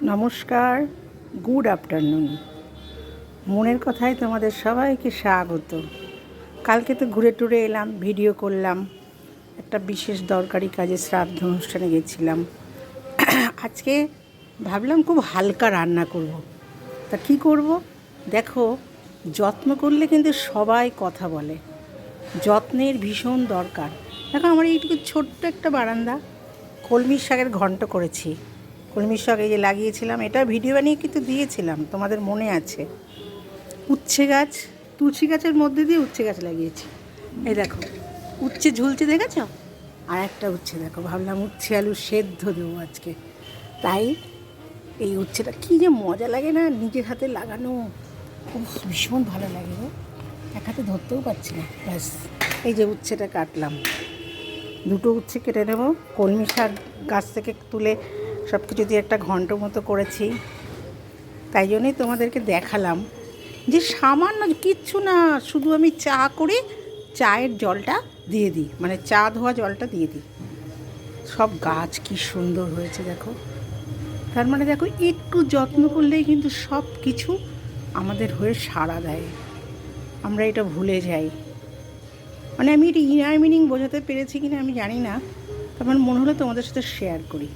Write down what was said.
নমস্কার, good afternoon. মনের কথায় তোমাদের সবাইকে স্বাগত। কালকে তো ঘুরে টুরে এলাম, ভিডিও করলাম, একটা বিশেষ দরকারি কাজে শ্রাদ্ধ অনুষ্ঠানে গেছিলাম। আজকে ভাবলাম খুব হালকা রান্না করব। তা কী করব? দেখো, যত্ন করলে কিন্তু সবাই কথা বলে, যত্নের ভীষণ দরকার। দেখো, আমার এইটুকু ছোট্ট একটা বারান্দা, কলমির শাকের ঘন্ট করেছি। কলমির শাক এই যে লাগিয়েছিলাম, এটা ভিডিও বানিয়ে কিন্তু দিয়েছিলাম, তোমাদের মনে আছে। উচ্ছে গাছ, তুলসী গাছের মধ্যে দিয়ে উচ্ছে গাছ লাগিয়েছি। এই দেখো, উচ্ছে ঝুলছে, দেখেছ? আর একটা উচ্ছে দেখো, ভাবলাম উচ্ছে আলু সেদ্ধ দেবো আজকে। তাই এই উচ্ছেটা কী যে মজা লাগে না নিজের হাতে লাগানো, খুব ভীষণ ভালো লাগে গো। এক হাতে ধরতেও পারছি না। ব্যাস, এই যে উচ্ছেটা কাটলাম, দুটো উচ্ছে কেটে নেব। কলমি শাক গাছ থেকে তুলে সব কিছু দিয়ে একটা ঘন্ট মতো করেছি। তাই জন্যই তোমাদেরকে দেখালাম যে সামান্য কিচ্ছু না, শুধু আমি চা করে চায়ের জলটা দিয়ে দিই, মানে চা ধোয়া জলটা দিয়ে দিই। সব গাছ কি সুন্দর হয়েছে দেখো। তার মানে দেখো, একটু যত্ন করলেই কিন্তু সব কিছু আমাদের হয়ে সাড়া দেয়। আমরা এটা ভুলে যাই। মানে আমি এটা ইনার মিনিং বোঝাতে পেরেছি কিনা আমি জানি না, আমার মনে হলো তোমাদের সাথে শেয়ার করি।